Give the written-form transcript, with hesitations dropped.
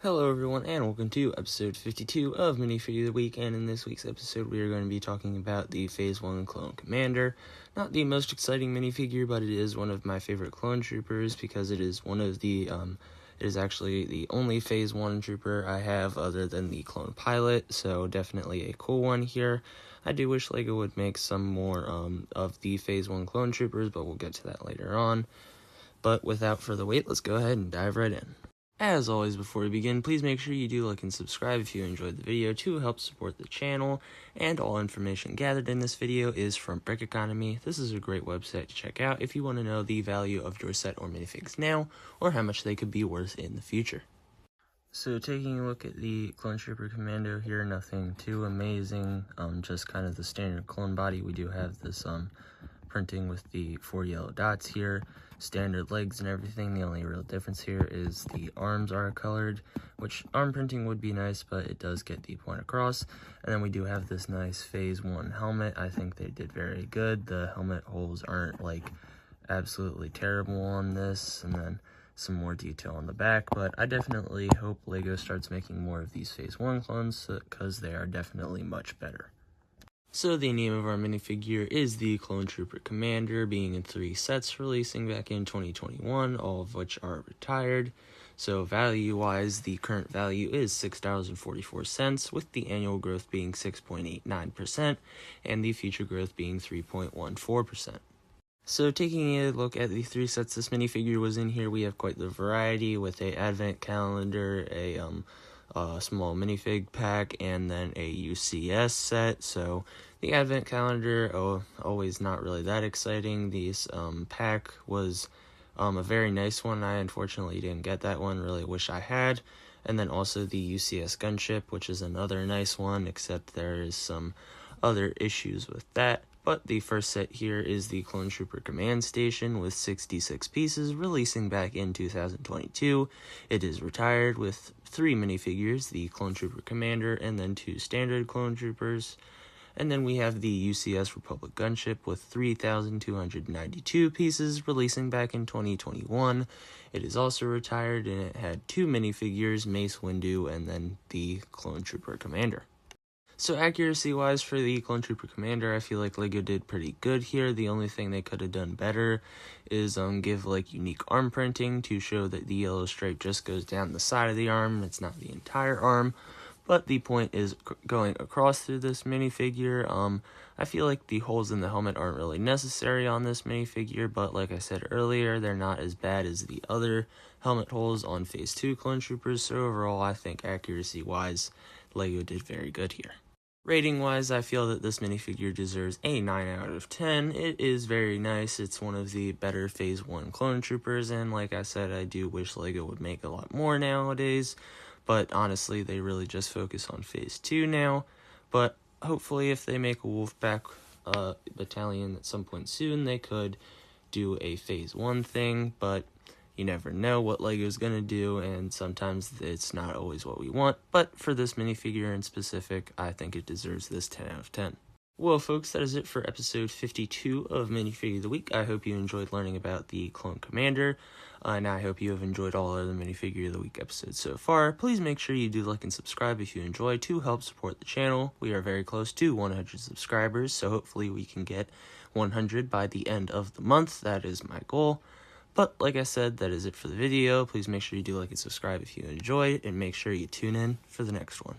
Hello everyone, and welcome to episode 52 of Minifigure of the Week, and in this week's episode we are going to be talking about the Phase 1 Clone Commander. Not the most exciting minifigure, but it is one of my favorite clone troopers because it is one of the, it is actually the only Phase 1 trooper I have other than the clone pilot, so definitely a cool one here. I do wish LEGO would make some more of the Phase 1 clone troopers, but we'll get to that later on. But without further wait, let's go ahead and dive right in. As always, before we begin, please make sure you do like and subscribe if you enjoyed the video to help support the channel, and all information gathered in this video is from Brick Economy. This is a great website to check out if you want to know the value of your set or minifigs now, or how much they could be worth in the future. So taking a look at the Clone Trooper Commando here, nothing too amazing, just kind of the standard clone body. We do have this printing with the 4 yellow dots here, standard legs and everything. The only real difference here is the arms are colored, which arm printing would be nice, but it does get the point across. And then we do have this nice Phase 1 helmet. I think they did very good. The helmet holes aren't like absolutely terrible on this, and then some more detail on the back, but I definitely hope LEGO starts making more of these Phase 1 clones because they are definitely much better. So the name of our minifigure is the Clone Trooper Commander, being in 3 sets, releasing back in 2021, all of which are retired. So value-wise, the current value is $6.44, with the annual growth being 6.89%, and the future growth being 3.14%. So taking a look at the 3 sets this minifigure was in here, we have quite the variety with a advent calendar, a small minifig pack, and then a UCS set. So the advent calendar, always not really that exciting. This pack was a very nice one. I unfortunately didn't get that one, really wish I had. And then also the UCS gunship, which is another nice one, except there is some other issues with that. But the first set here is the Clone Trooper Command Station with 66 pieces, releasing back in 2022. It is retired with 3 minifigures, the Clone Trooper Commander and then 2 standard Clone Troopers. And then we have the UCS Republic Gunship with 3,292 pieces, releasing back in 2021. It is also retired, and it had 2 minifigures, Mace Windu and then the Clone Trooper Commander. So accuracy-wise for the Clone Trooper Commander, I feel like LEGO did pretty good here. The only thing they could have done better is give like unique arm printing to show that the yellow stripe just goes down the side of the arm. It's not the entire arm, but the point is going across through this minifigure. I feel like the holes in the helmet aren't really necessary on this minifigure, but like I said earlier, they're not as bad as the other helmet holes on Phase 2 Clone Troopers. So overall, I think accuracy-wise, LEGO did very good here. Rating-wise, I feel that this minifigure deserves a 9 out of 10. It is very nice. It's one of the better Phase 1 Clone Troopers, and like I said, I do wish LEGO would make a lot more nowadays, but honestly, they really just focus on Phase 2 now. But hopefully, if they make a Wolfpack battalion at some point soon, they could do a Phase 1 thing, but you never know what LEGO's going to do, and sometimes it's not always what we want, but for this minifigure in specific, I think it deserves this 10 out of 10. Well, folks, that is it for episode 52 of Minifigure of the Week. I hope you enjoyed learning about the Clone Commander, and I hope you have enjoyed all of the Minifigure of the Week episodes so far. Please make sure you do like and subscribe if you enjoy to help support the channel. We are very close to 100 subscribers, so hopefully we can get 100 by the end of the month. That is my goal. But like I said, that is it for the video. Please make sure you do like and subscribe if you enjoyed, and make sure you tune in for the next one.